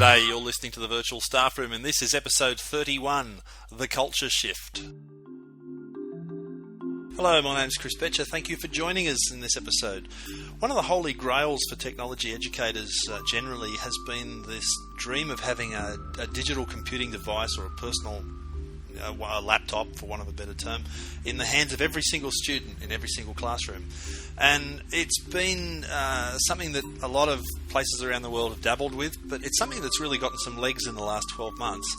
G'day, you're listening to the Virtual Staff Room, and this is episode 31, The Culture Shift. Hello, my name's Chris Betcher. Thank you for joining us in this episode. One of the holy grails for technology educators generally has been this dream of having a digital computing device or a personal a laptop, for want of a better term, in the hands of every single student in every single classroom. And it's been something that a lot of places around the world have dabbled with, but it's something that's really gotten some legs in the last 12 months.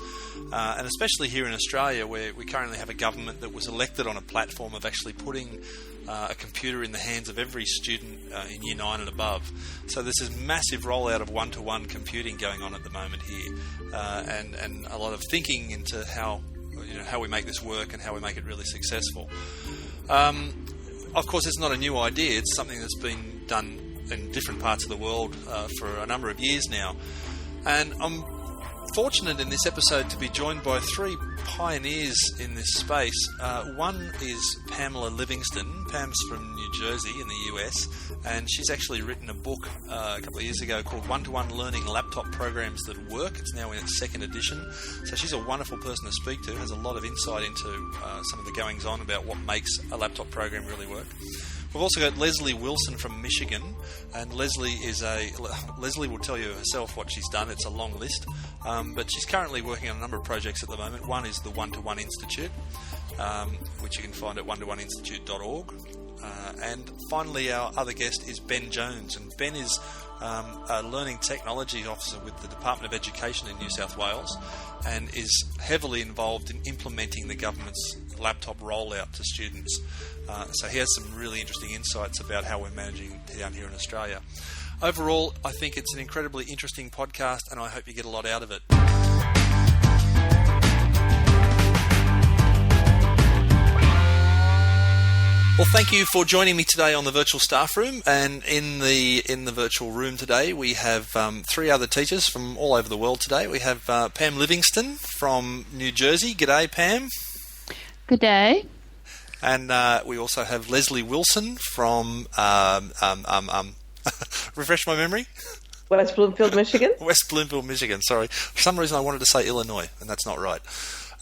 And especially here in Australia, where we currently have a government that was elected on a platform of actually putting a computer in the hands of every student in Year 9 and above. So there's this massive rollout of one-to-one computing going on at the moment here, and a lot of thinking into how we make this work and how we make it really successful. Of course, it's not a new idea. It's something that's been done in different parts of the world for a number of years now. And I'm fortunate in this episode to be joined by three pioneers in this space. One is Pamela Livingston. Pam's from New Jersey in the US, and she's actually written a book a couple of years ago called One-to-One Learning Laptop Programs That Work. It's now in its second edition. So she's a wonderful person to speak to, has a lot of insight into some of the goings-on about what makes a laptop program really work. We've also got Leslie Wilson from Michigan, and Leslie will tell you herself what she's done. It's a long list, but she's currently working on a number of projects at the moment. One is the One-to-One Institute, which you can find at one-to-oneinstitute.org. And finally, our other guest is Ben Jones, and Ben is a Learning Technology Officer with the Department of Education in New South Wales, and is heavily involved in implementing the government's laptop rollout to students. So he has some really interesting insights about how we're managing down here in Australia. Overall, I think it's an incredibly interesting podcast, and I hope you get a lot out of it. Well, thank you for joining me today on the Virtual Staff Room. And in the virtual room today, we have three other teachers from all over the world today. We have Pam Livingston from New Jersey. G'day, Pam. Good day. And we also have Leslie Wilson from, refresh my memory? West Bloomfield, Michigan. West Bloomfield, Michigan, sorry. For some reason I wanted to say Illinois, and that's not right.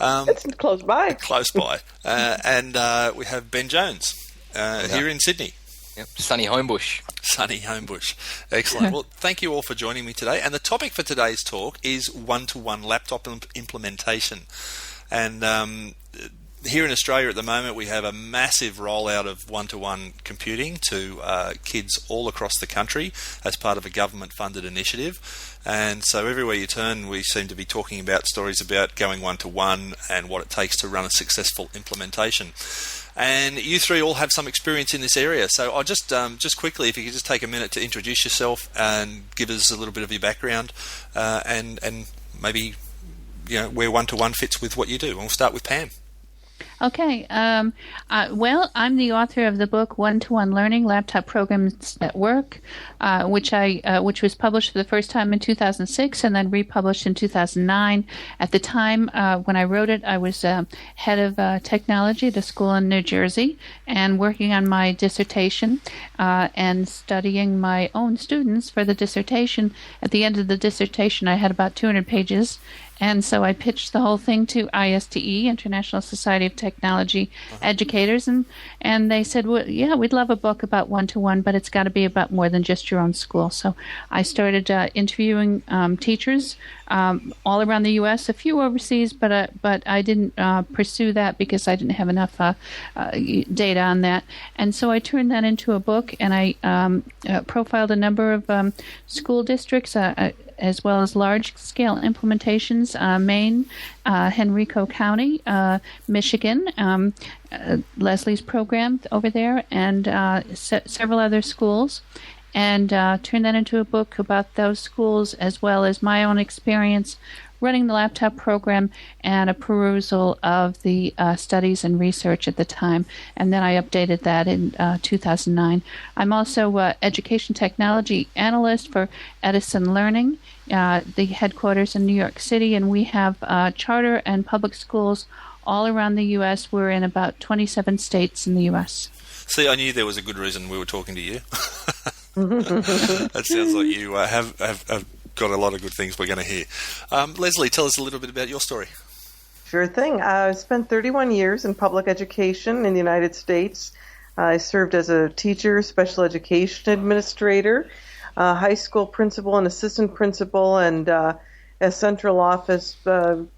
It's close by. Close by. And we have Ben Jones here in Sydney. Yep, sunny Homebush. Sunny Homebush. Excellent. Well, thank you all for joining me today. And the topic for today's talk is one-to-one laptop implementation. And here in Australia at the moment, we have a massive rollout of one-to-one computing to kids all across the country as part of a government-funded initiative. And so everywhere you turn, we seem to be talking about stories about going one-to-one and what it takes to run a successful implementation. And you three all have some experience in this area. So I'll just quickly, if you could just take a minute to introduce yourself and give us a little bit of your background and maybe where one-to-one fits with what you do. And we'll start with Pam. Okay. Well, I'm the author of the book One-to-One Learning Laptop Programs That Work, which was published for the first time in 2006 and then republished in 2009. At the time when I wrote it, I was head of technology at a school in New Jersey and working on my dissertation and studying my own students for the dissertation. At the end of the dissertation, I had about 200 pages. And so I pitched the whole thing to ISTE, International Society of Technology Educators, and they said, well, yeah, we'd love a book about one-to-one, but it's got to be about more than just your own school. So I started interviewing teachers all around the U.S., a few overseas, but I didn't pursue that because I didn't have enough data on that. And so I turned that into a book, and I profiled a number of school districts, as well as large-scale implementations, Maine, Henrico County, Michigan, Leslie's program over there, and several other schools, and turn that into a book about those schools as well as my own experience running the laptop program and a perusal of the studies and research at the time. And then I updated that in 2009. I'm also education technology analyst for Edison Learning, the headquarters in New York City, and we have charter and public schools all around the U.S. We're in about 27 states in the U.S. See, I knew there was a good reason we were talking to you. It sounds like you have got a lot of good things we're going to hear. Leslie, tell us a little bit about your story. Sure thing. I spent 31 years in public education in the United States. I served as a teacher, special education administrator, high school principal and assistant principal, and a central office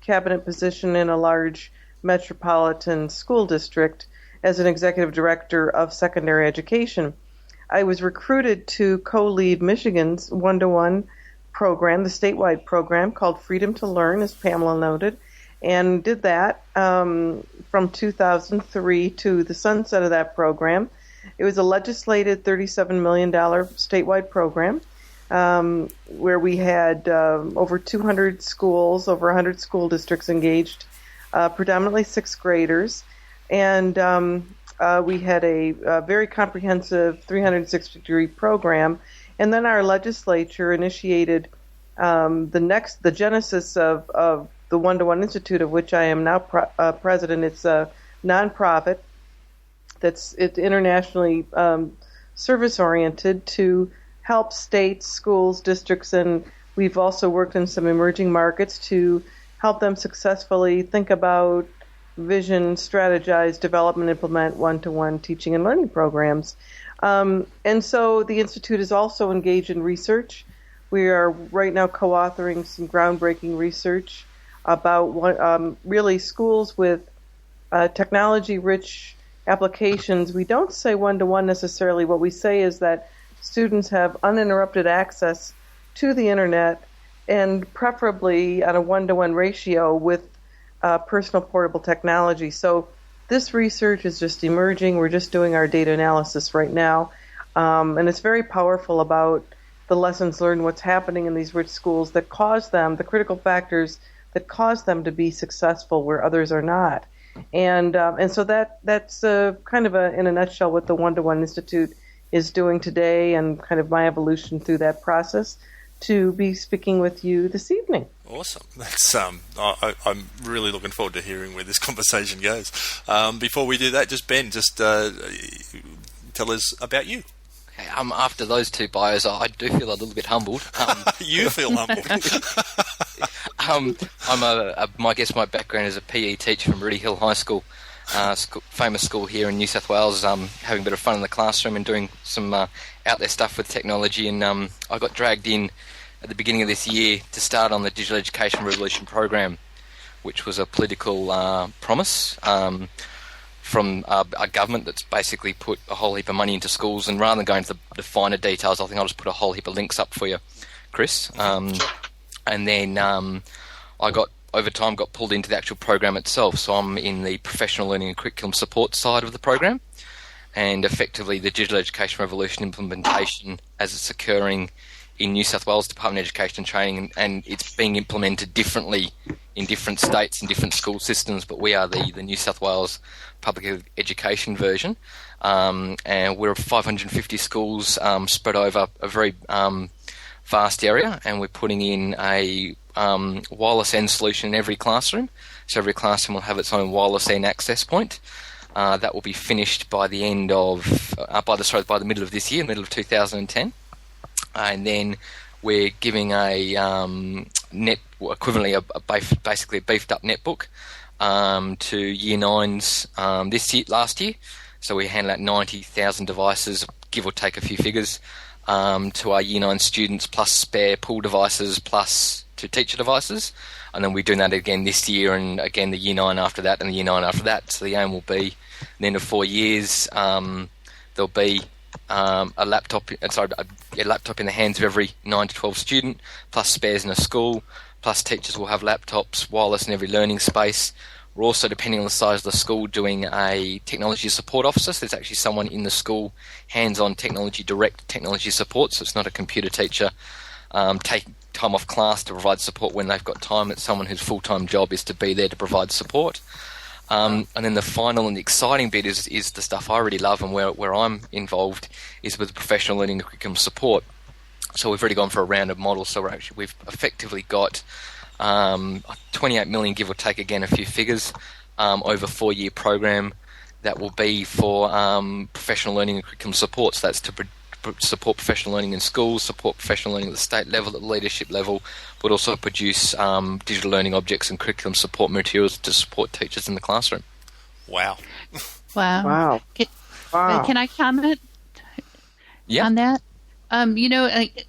cabinet position in a large metropolitan school district as an executive director of secondary education. I was recruited to co-lead Michigan's one-to-one program, the statewide program called Freedom to Learn, as Pamela noted, and did that from 2003 to the sunset of that program. It was a legislated $37 million statewide program where we had over 200 schools, over 100 school districts engaged, predominantly sixth graders, and we had a very comprehensive 360-degree program. And then our legislature initiated the genesis of the One-to-One Institute, of which I am now president. It's a nonprofit it's internationally service-oriented to help states, schools, districts, and we've also worked in some emerging markets to help them successfully think about, vision, strategize, develop, and implement one-to-one teaching and learning programs. And so the Institute is also engaged in research. We are right now co-authoring some groundbreaking research about really schools with technology-rich applications. We don't say one-to-one necessarily. What we say is that students have uninterrupted access to the Internet and preferably on a one-to-one ratio with personal portable technology. So this research is just emerging. We're just doing our data analysis right now. And it's very powerful about the lessons learned, what's happening in these rich schools that cause them, the critical factors that cause them to be successful where others are not. And so that's kind of in a nutshell what the One-to-One Institute is doing today and kind of my evolution through that process to be speaking with you this evening. Awesome. That's I'm really looking forward to hearing where this conversation goes. Before we do that, Ben, tell us about you. Okay, after those two bios, I do feel a little bit humbled. You feel humbled. I guess my background is a PE teacher from Rudy Hill High School, famous school here in New South Wales, having a bit of fun in the classroom and doing some out there stuff with technology. And I got dragged in at the beginning of this year to start on the Digital Education Revolution program, which was a political promise from a government that's basically put a whole heap of money into schools. And rather than going into the finer details, I think I'll just put a whole heap of links up for you, Chris. And then I got pulled into the actual program itself. So I'm in the professional learning and curriculum support side of the program, and effectively the Digital Education Revolution implementation as it's occurring in New South Wales Department of Education and Training, and it's being implemented differently in different states and different school systems, but we are the New South Wales Public Education version, and we're 550 schools spread over a very vast area, and we're putting in a wireless N solution in every classroom. So every classroom will have its own wireless N access point. That will be finished by the end of by the middle of this year, middle of 2010. And then we're giving basically a beefed up netbook to Year 9s last year. So we handle out 90,000 devices, give or take a few figures, to our Year 9 students, plus spare pool devices, plus 2 teacher devices. And then we're doing that again this year, and again the Year 9 after that, and the Year 9 after that. So the aim will be, at the end of 4 years, there'll be a laptop in the hands of every 9 to 12 student, plus spares in a school, plus teachers will have laptops, wireless in every learning space. We're also, depending on the size of the school, doing a technology support officer. So there's actually someone in the school, hands-on direct technology support. So it's not a computer teacher taking time off class to provide support when they've got time. It's someone whose full-time job is to be there to provide support. And then the final and the exciting bit is the stuff I really love, and where I'm involved is with professional learning and curriculum support. So we've already gone for a rounded model. So we've effectively got 28 million, give or take, again a few figures, over a 4-year program that will be for professional learning and curriculum support. So that's to support professional learning in schools, support professional learning at the state level, at the leadership level, but also produce digital learning objects and curriculum support materials to support teachers in the classroom. Wow. Wow. Can I comment on that?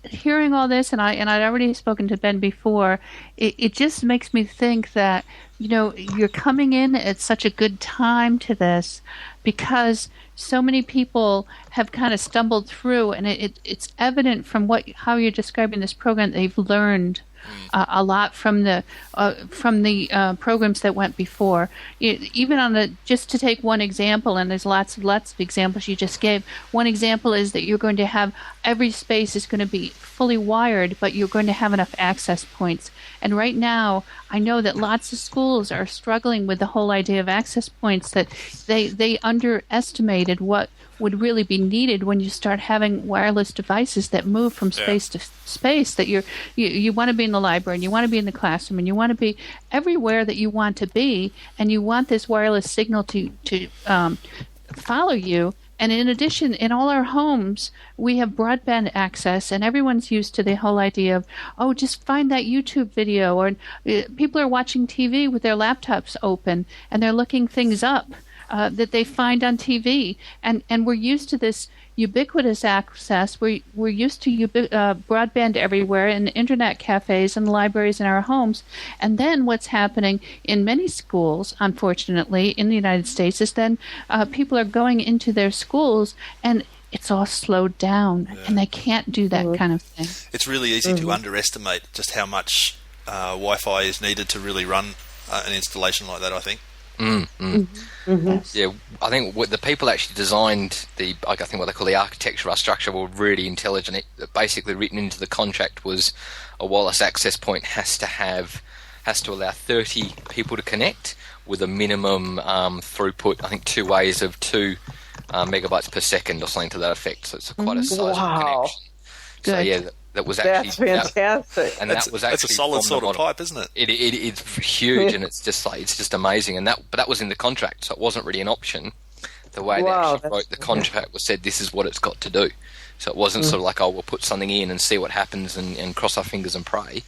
Hearing all this, and I'd already spoken to Ben before, it just makes me think that, you're coming in at such a good time to this because so many people have kind of stumbled through, and it's evident from how you're describing this program that they've learned a lot from the programs that went before. Even just to take one example, and there's lots of examples you just gave. One example is that you're going to have every space is going to be fully wired, but you're going to have enough access points. And right now, I know that lots of schools are struggling with the whole idea of access points, that they underestimated what would really be needed when you start having wireless devices that move from space to space, that you want to be in the library and you want to be in the classroom and you want to be everywhere that you want to be, and you want this wireless signal to follow you. And in addition, in all our homes, we have broadband access, and everyone's used to the whole idea of, just find that YouTube video, or people are watching TV with their laptops open, and they're looking things up that they find on TV. And we're used to this ubiquitous access. We're used to broadband everywhere, in internet cafes and libraries in our homes. And then what's happening in many schools, unfortunately, in the United States, is then people are going into their schools and it's all slowed down, and they can't do that kind of thing. It's really easy to underestimate just how much Wi-Fi is needed to really run an installation like that, I think. Yeah, I think what the people actually designed I think what they call the architecture, our structure, were really intelligent. Basically written into the contract was a wireless access point has to allow 30 people to connect with a minimum throughput, I think 2 ways of 2 megabytes per second or something to that effect. So it's quite a sizable connection. Good. So yeah, that was actually that's fantastic. That's a solid sort of pipe, isn't it? It's huge, and it's just amazing. But that was in the contract, so it wasn't really an option. The way they actually wrote the contract was said this is what it's got to do. So it wasn't sort of like, we'll put something in and see what happens and cross our fingers and pray.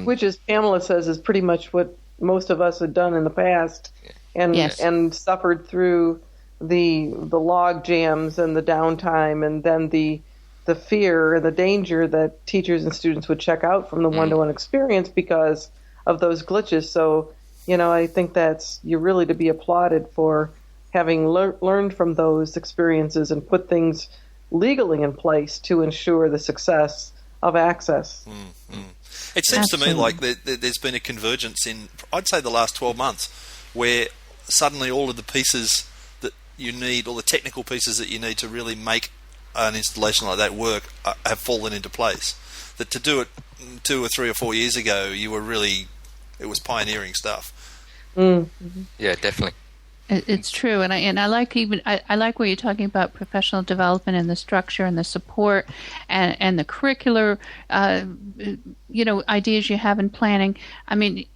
Which, as Pamela says, is pretty much what most of us had done in the past, and suffered through the log jams and the downtime, and then the fear and the danger that teachers and students would check out from the one-to-one experience because of those glitches. So, I think you're really to be applauded for having learned from those experiences and put things legally in place to ensure the success of access. It seems to me like there's been a convergence in, I'd say, the last 12 months, where suddenly all of the pieces that you need, all the technical pieces that you need to really make an installation like that work have fallen into place. That to do it 2 or 3 or 4 years ago, it was pioneering stuff. Yeah, definitely. It's true, and I like I like what you're talking about, professional development and the structure and the support and the curricular ideas you have in planning. I mean,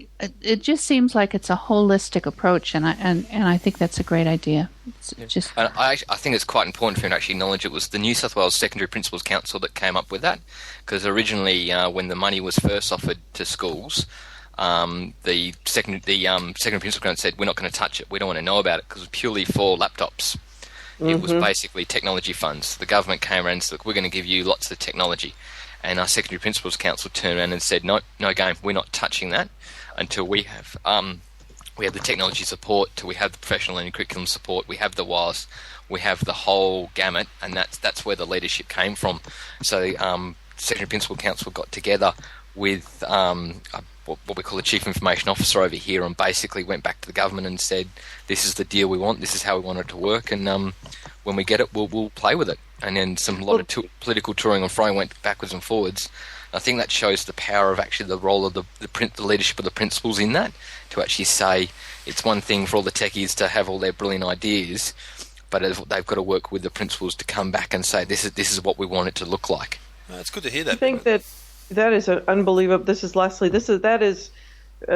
it just seems like it's a holistic approach, and I think that's a great idea. And I think it's quite important for you to actually acknowledge it was the New South Wales Secondary Principals Council that came up with that, because originally when the money was first offered to schools, the secondary principal council said, we're not going to touch it, we don't want to know about it, because it was purely for laptops. It was basically technology funds. The government came around and said, look, we're going to give you lots of technology, and our secondary principals council turned around and said, no game, we're not touching that until we have the technology support, till we have the professional learning curriculum support, we have the wireless, we have the whole gamut, and that's where the leadership came from. So the secondary principal council got together with what we call the Chief Information Officer over here, and basically went back to the government and said, this is the deal we want, this is how we want it to work, and when we get it, we'll play with it. And then a lot of political touring and froing went backwards and forwards. I think that shows the power of actually the role of the leadership of the principals in that, to actually say it's one thing for all the techies to have all their brilliant ideas, but they've got to work with the principals to come back and say, this is what we want it to look like. It's good to hear that. I think that is unbelievable. This is Leslie. That is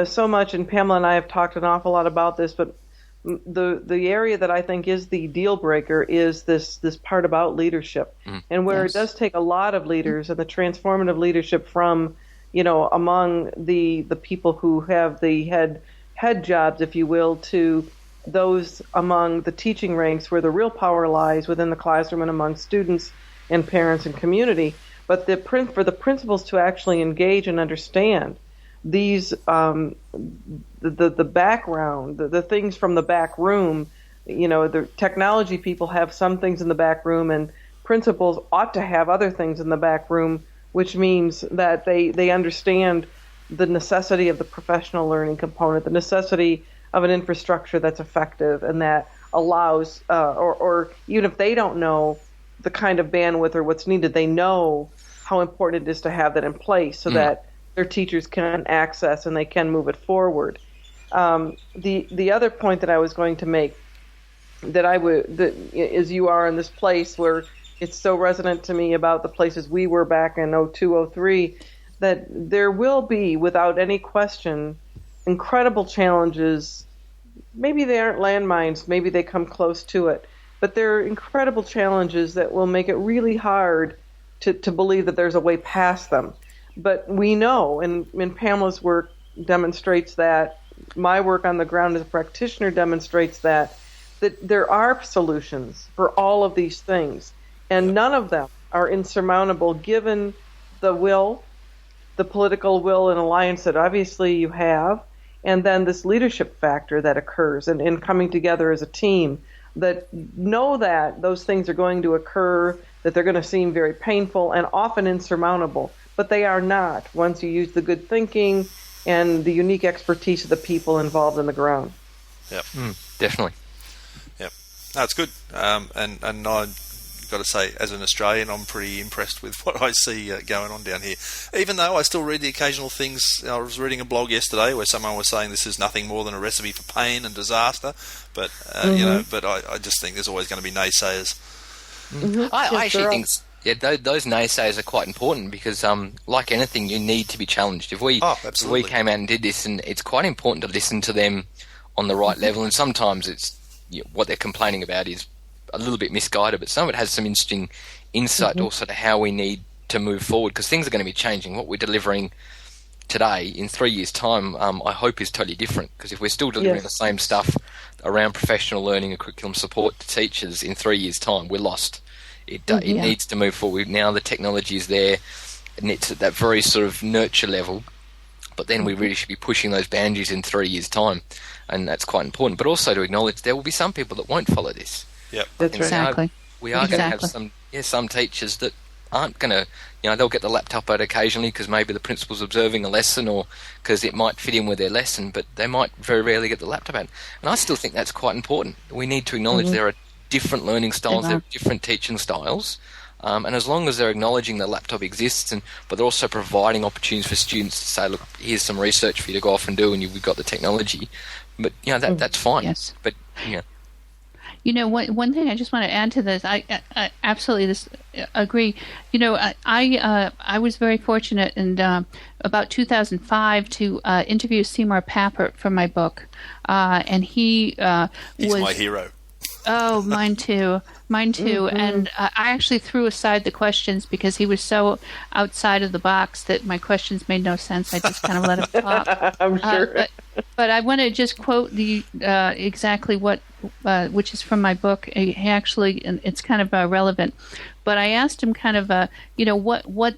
so much, and Pamela and I have talked an awful lot about this, but the area that I think is the deal breaker is this part about leadership, and where it does take a lot of leaders and the transformative leadership from, among the people who have the head jobs, if you will, to those among the teaching ranks where the real power lies within the classroom and among students and parents and community. But for the principals to actually engage and understand these, the background, the things from the back room, the technology people have some things in the back room, and principals ought to have other things in the back room, which means that they understand the necessity of the professional learning component, the necessity of an infrastructure that's effective and that allows, or even if they don't know the kind of bandwidth or what's needed, they know how important it is to have that in place so that their teachers can access and they can move it forward. The other point that I was going to make is you are in this place where it's so resonant to me about the places we were back in 02, 03, that there will be, without any question, incredible challenges. Maybe they aren't landmines, maybe they come close to it, but there are incredible challenges that will make it really hard to believe that there's a way past them. But we know, and Pamela's work demonstrates that, my work on the ground as a practitioner demonstrates that there are solutions for all of these things, and none of them are insurmountable given the will, the political will and alliance that obviously you have, and then this leadership factor that occurs and coming together as a team that know that those things are going to occur, that they're going to seem very painful and often insurmountable, but they are not once you use the good thinking and the unique expertise of the people involved on the ground. Yep. Definitely. Yep. No, it's good. And I've got to say, as an Australian, I'm pretty impressed with what I see going on down here. Even though I still read the occasional things. I was reading a blog yesterday where someone was saying this is nothing more than a recipe for pain and disaster. But but I just think there's always going to be naysayers. I actually think those naysayers are quite important because, like anything, you need to be challenged. If we came out and did this, and it's quite important to listen to them on the right level. And sometimes it's what they're complaining about is a little bit misguided, but some of it has some interesting insight also to how we need to move forward, because things are going to be changing. What we're delivering today in 3 years' time, I hope is totally different, because if we're still delivering the same stuff around professional learning and curriculum support to teachers in 3 years' time, we're lost. It needs to move forward. Now the technology is there, and it's at that very sort of nurture level, but then we really should be pushing those boundaries in 3 years' time, and that's quite important. But also to acknowledge there will be some people that won't follow this. Yep, that's right. Exactly. We are going to have some teachers that aren't going to, they'll get the laptop out occasionally because maybe the principal's observing a lesson or because it might fit in with their lesson, but they might very rarely get the laptop out. And I still think that's quite important. We need to acknowledge there are different learning styles, there are different teaching styles, and as long as they're acknowledging the laptop exists, but they're also providing opportunities for students to say, look, here's some research for you to go off and do, and we've got the technology. But, that's fine. Yes. But, one thing I just want to add to this, I absolutely agree. I was very fortunate in about 2005 to interview Seymour Papert for my book, and he's my hero. Oh, mine too. And I actually threw aside the questions because he was so outside of the box that my questions made no sense. I just kind of let him talk. I'm sure. But I want to just quote the exactly what, which is from my book. He actually, and it's kind of relevant. But I asked him kind of, what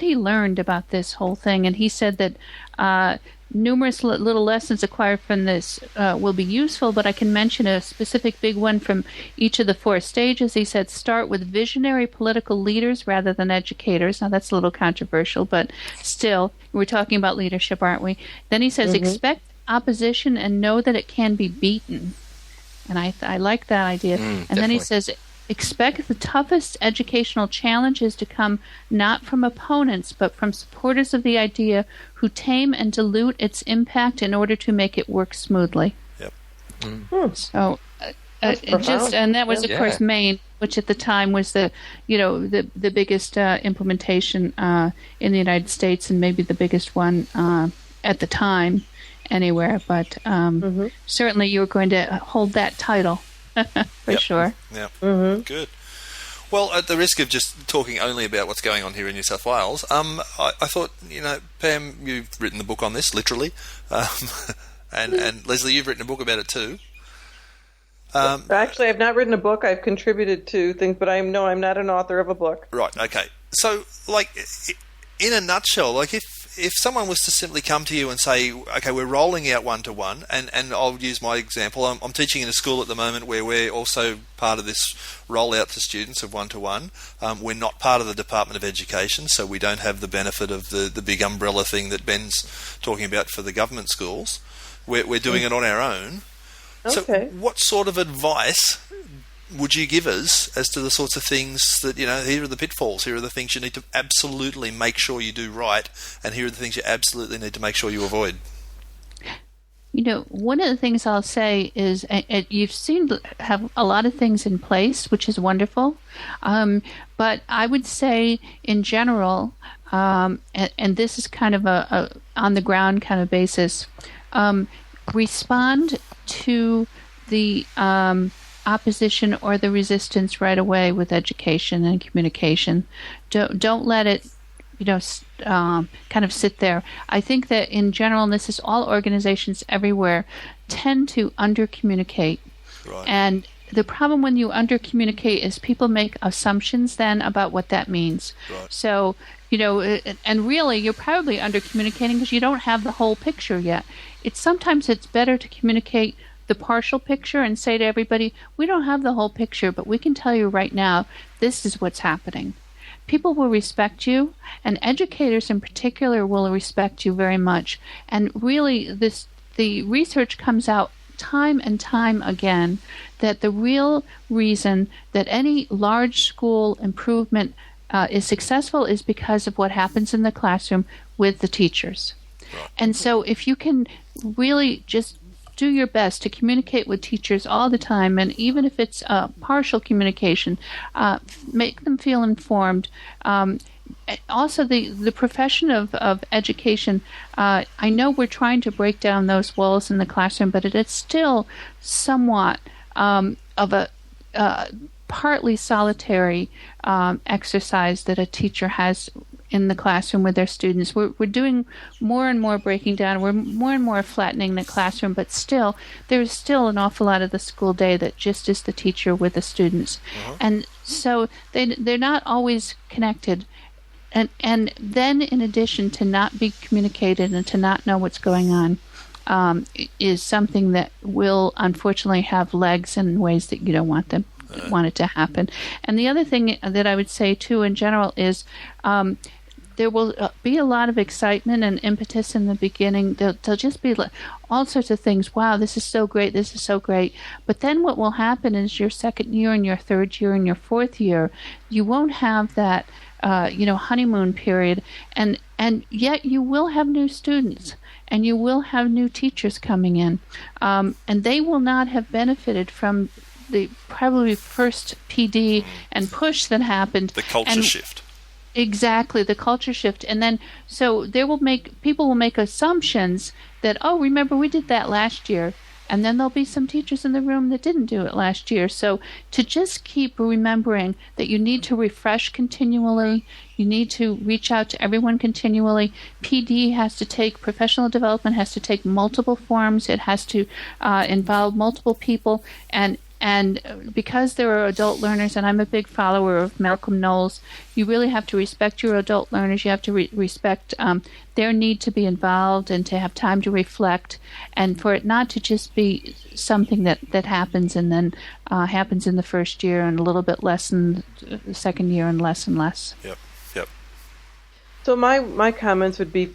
he learned about this whole thing, and he said that numerous little lessons acquired from this will be useful, but I can mention a specific big one from each of the 4 stages. He said, start with visionary political leaders rather than educators. Now, that's a little controversial, but still, we're talking about leadership, aren't we? Then he says, expect opposition and know that it can be beaten. And I like that idea. And definitely. then he says, expect the toughest educational challenges to come not from opponents, but from supporters of the idea who tame and dilute its impact in order to make it work smoothly. Yep. So, and that was, of course, Maine, which at the time was the biggest implementation in the United States, and maybe the biggest one at the time. anywhere, but certainly you're going to hold that title for sure. Yeah, good. Well, at the risk of just talking only about what's going on here in New South Wales, I thought, Pam, you've written the book on this, literally, and Leslie, you've written a book about it too. Actually, I've not written a book. I've contributed to things, but I'm not an author of a book. Right. Okay. So, in a nutshell, if someone was to simply come to you and say, okay, we're rolling out one-to-one, and I'll use my example. I'm teaching in a school at the moment where we're also part of this rollout to students of one-to-one. We're not part of the Department of Education, so we don't have the benefit of the big umbrella thing that Ben's talking about for the government schools. We're doing it on our own. Okay. So what sort of advice would you give us as to the sorts of things that, here are the pitfalls, here are the things you need to absolutely make sure you do right, and here are the things you absolutely need to make sure you avoid? One of the things I'll say is you've seemed to have a lot of things in place, which is wonderful. But I would say in general, and this is kind of a on-the-ground kind of basis, respond to the opposition or the resistance right away with education and communication. Don't let it, kind of sit there. I think that in general, and this is all organizations everywhere, tend to under-communicate. Right. And the problem when you under-communicate is people make assumptions then about what that means. Right. So, and really you're probably under-communicating because you don't have the whole picture yet. Sometimes it's better to communicate the partial picture and say to everybody, we don't have the whole picture, but we can tell you right now, this is what's happening. People will respect you, and educators in particular will respect you very much. And really, the research comes out time and time again that the real reason that any large school improvement is successful is because of what happens in the classroom with the teachers. Right. And so if you can really just do your best to communicate with teachers all the time, and even if it's partial communication, make them feel informed. Also, the profession of education, I know we're trying to break down those walls in the classroom, but it's still somewhat of a partly solitary exercise that a teacher has in the classroom with their students. We're doing more and more breaking down. We're more and more flattening the classroom, but still, there's still an awful lot of the school day that just is the teacher with the students. And so they're not always connected. And then in addition to not be communicated and to not know what's going on, is something that will unfortunately have legs in ways that you don't want it to happen. And the other thing that I would say too in general is there will be a lot of excitement and impetus in the beginning. There'll just be all sorts of things. Wow, this is so great. This is so great. But then what will happen is your second year and your third year and your fourth year, you won't have that honeymoon period, and yet you will have new students and you will have new teachers coming in, and they will not have benefited from the probably first PD and push that happened. The culture shift. Exactly, the culture shift. And then, so people will make assumptions that, oh, remember we did that last year. And then there'll be some teachers in the room that didn't do it last year. So to just keep remembering that you need to refresh continually, you need to reach out to everyone continually. Professional development has to take multiple forms. It has to involve multiple people. And because there are adult learners, and I'm a big follower of Malcolm Knowles, you really have to respect your adult learners. You have to respect their need to be involved and to have time to reflect, and for it not to just be something that happens and then happens in the first year and a little bit less in the second year and less and less. Yep. So my comments would be,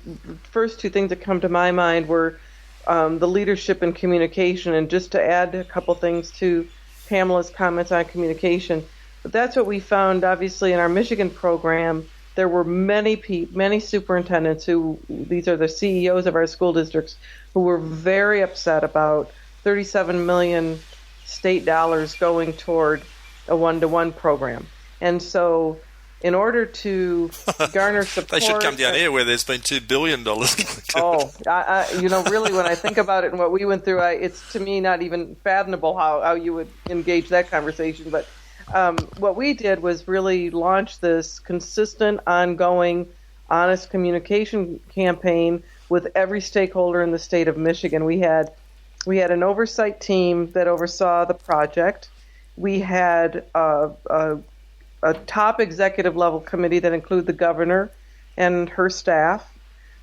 first two things that come to my mind were the leadership and communication, and just to add a couple things to Pamela's comments on communication. But that's what we found, obviously, in our Michigan program. There were many superintendents these are the CEOs of our school districts, who were very upset about $37 million state dollars going toward a one-to-one program. And so in order to garner support. They should come down here where there's been $2 billion. Really, when I think about it and what we went through, it's to me not even fathomable how you would engage that conversation. But what we did was really launch this consistent, ongoing, honest communication campaign with every stakeholder in the state of Michigan. We had an oversight team that oversaw the project. We had a top executive level committee that included the governor and her staff,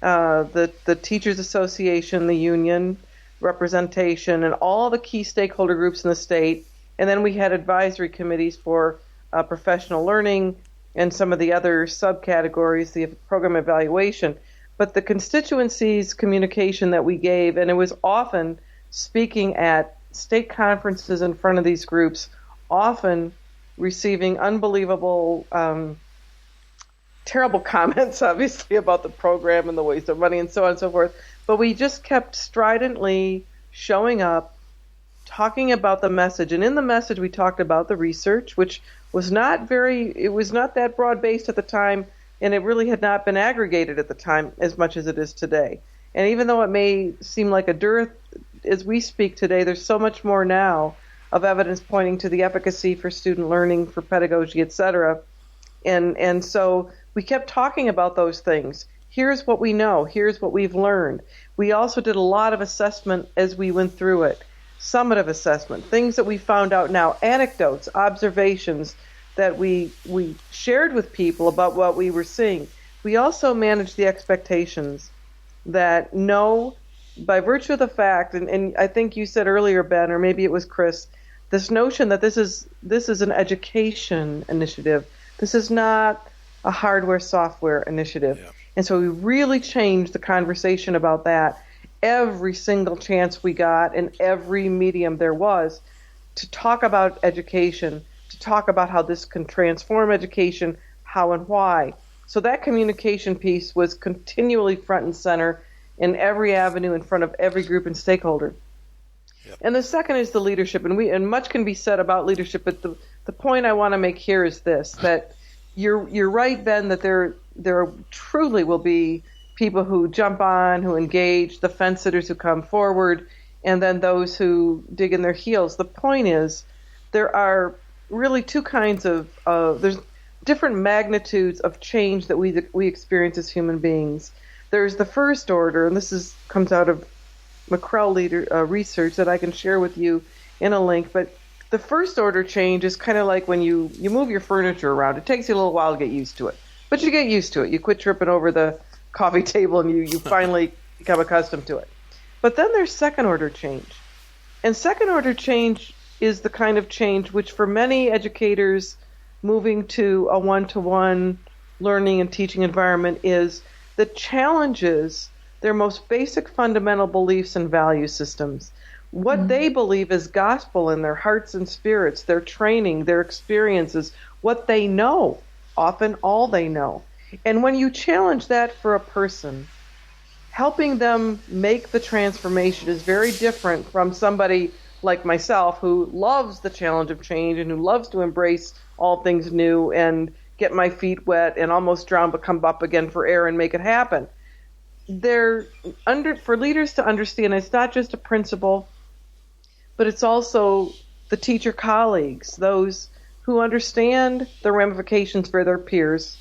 the Teachers Association, the union representation, and all the key stakeholder groups in the state. And then we had advisory committees for professional learning and some of the other subcategories, the program evaluation. But the constituencies communication that we gave, and it was often speaking at state conferences in front of these groups, often receiving unbelievable, terrible comments, obviously, about the program and the waste of money and so on and so forth. But we just kept stridently showing up, talking about the message. And in the message, we talked about the research, which was not that broad-based at the time, and it really had not been aggregated at the time as much as it is today. And even though it may seem like a dearth as we speak today, there's so much more now of evidence pointing to the efficacy for student learning, for pedagogy, etc. And so we kept talking about those things. Here's what we know. Here's what we've learned. We also did a lot of assessment as we went through it. Summative assessment, things that we found out now, anecdotes, observations that we shared with people about what we were seeing. We also managed the expectations that by virtue of the fact, and I think you said earlier, Ben, or maybe it was Chris, this notion that this is an education initiative. This is not a hardware-software initiative. Yeah. And so we really changed the conversation about that every single chance we got in every medium there was to talk about education, to talk about how this can transform education, how and why. So that communication piece was continually front and center in every avenue in front of every group and stakeholder. Yep. And the second is the leadership, and much can be said about leadership, but the point I want to make here is this, that you're right, Ben, that there truly will be people who jump on, who engage, the fence sitters who come forward, and then those who dig in their heels. The point is there are really two kinds of there's different magnitudes of change that we experience as human beings. There's the first order, and this comes out of McCrell research that I can share with you in a link, but the first order change is kind of like when you move your furniture around. It takes you a little while to get used to it, but you get used to it. You quit tripping over the coffee table and you finally become accustomed to it. But then there's second order change. And second order change is the kind of change which for many educators moving to a one-to-one learning and teaching environment is that challenges their most basic fundamental beliefs and value systems. What they believe is gospel in their hearts and spirits, their training, their experiences, what they know, often all they know. And when you challenge that for a person, helping them make the transformation is very different from somebody like myself who loves the challenge of change and who loves to embrace all things new and get my feet wet and almost drown but come up again for air and make it happen. For leaders to understand, it's not just a principle, but it's also the teacher colleagues, those who understand the ramifications for their peers,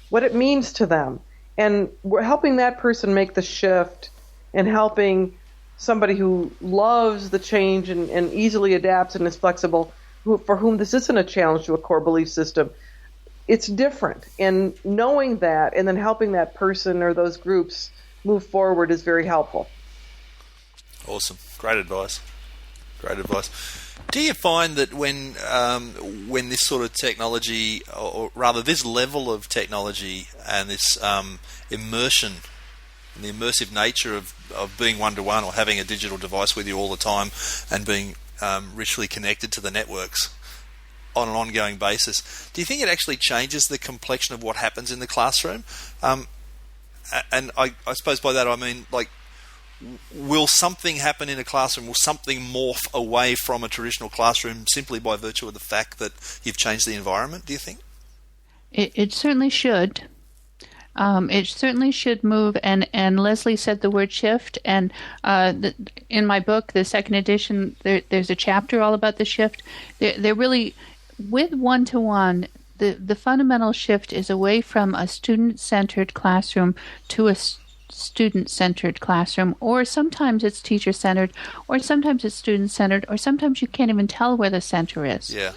what it means to them. And we're helping that person make the shift and helping somebody who loves the change and easily adapts and is flexible, for whom this isn't a challenge to a core belief system. It's different. And knowing that and then helping that person or those groups move forward is very helpful. Awesome. Great advice. Do you find that when this sort of technology, or rather this level of technology and this immersion, and the immersive nature of being one-to-one or having a digital device with you all the time and being richly connected to the networks on an ongoing basis, do you think it actually changes the complexion of what happens in the classroom? And I suppose by that I mean, like, will something happen in a classroom? Will something morph away from a traditional classroom simply by virtue of the fact that you've changed the environment, do you think? It certainly should. It certainly should move, and Leslie said the word shift, and in my book, the second edition, there's a chapter all about the shift. They're really, with one-to-one, the fundamental shift is away from a student-centered classroom to a student-centered classroom, or sometimes it's teacher-centered, or sometimes it's student-centered, or sometimes you can't even tell where the center is. Yeah.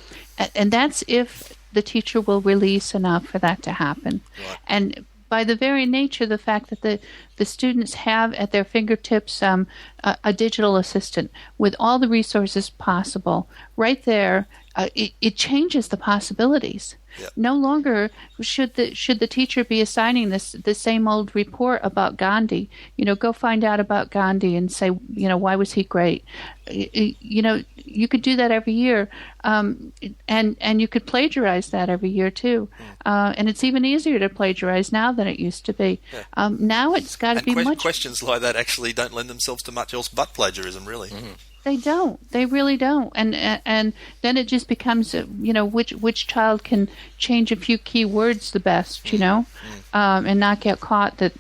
And that's if the teacher will release enough for that to happen. Right. And by the very nature, the fact that the students have at their fingertips a digital assistant with all the resources possible right there, it changes the possibilities. Yep. No longer should the teacher be assigning the same old report about Gandhi. Go find out about Gandhi and say, why was he great? You could do that every year, and you could plagiarize that every year too. And it's even easier to plagiarize now than it used to be. Yeah. Now it's got to be much. Questions like that actually don't lend themselves to much else but plagiarism, really. Mm-hmm. They don't. They really don't. And then it just becomes, which child can change a few key words the best, and not get caught that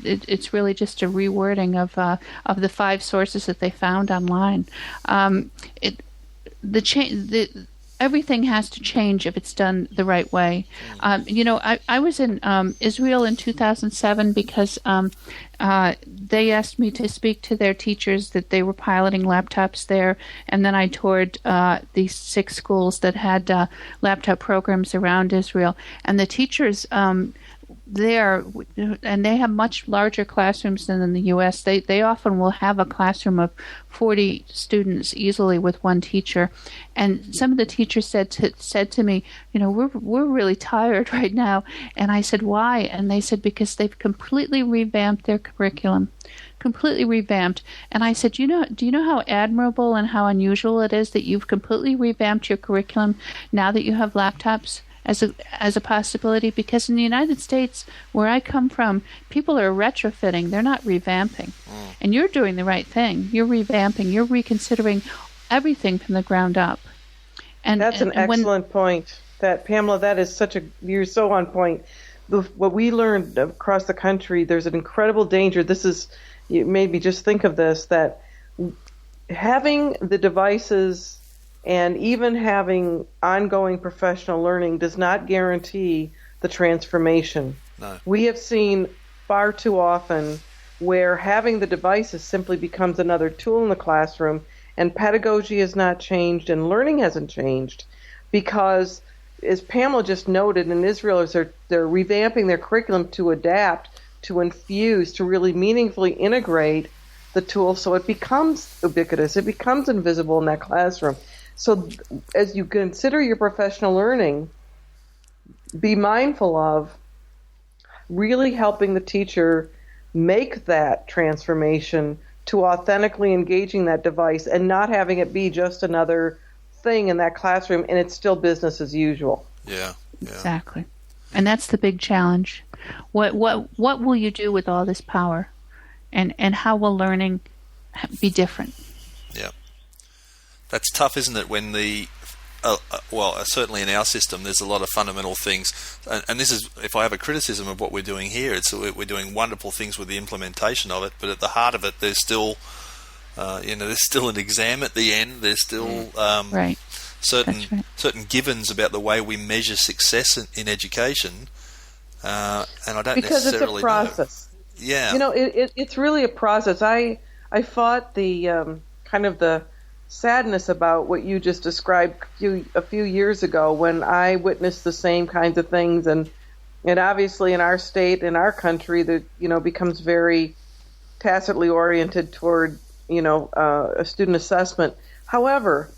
it's really just a rewording of the 5 sources that they found online. Everything has to change if it's done the right way. I was in Israel in 2007 because they asked me to speak to their teachers that they were piloting laptops there, and then I toured these 6 schools that had laptop programs around Israel, and the teachers there, and they have much larger classrooms than in the U.S. They often will have a classroom of 40 students easily with one teacher, and some of the teachers said to me, we're really tired right now, and I said, why? And they said because they've completely revamped their curriculum. Completely revamped. And I said, do you know how admirable and how unusual it is that you've completely revamped your curriculum now that you have laptops as a possibility? Because in the United States, where I come from, people are retrofitting. They're not revamping. And you're doing the right thing. You're revamping. You're reconsidering everything from the ground up. And that's an excellent point. That, Pamela, that is you're so on point. What we learned across the country, there's an incredible danger. Maybe just think of this, that having the devices and even having ongoing professional learning does not guarantee the transformation. No. We have seen far too often where having the devices simply becomes another tool in the classroom, and pedagogy has not changed and learning hasn't changed because, as Pamela just noted, in Israel, as they're revamping their curriculum to adapt, to infuse, to really meaningfully integrate the tool so it becomes ubiquitous, it becomes invisible in that classroom. So as you consider your professional learning, be mindful of really helping the teacher make that transformation to authentically engaging that device and not having it be just another thing in that classroom and it's still business as usual. Yeah. Exactly. And that's the big challenge. What will you do with all this power? And how will learning be different? Yeah. That's tough, isn't it, when certainly in our system, there's a lot of fundamental things. And this is, if I have a criticism of what we're doing here, we're doing wonderful things with the implementation of it, but at the heart of it, there's still, there's still an exam at the end. There's still right. certain givens about the way we measure success in education, and I don't because necessarily it's a process. know. Yeah, it's really a process. I fought the kind of the sadness about what you just described a few years ago when I witnessed the same kinds of things, and obviously in our state, in our country, that becomes very tacitly oriented toward a student assessment. However,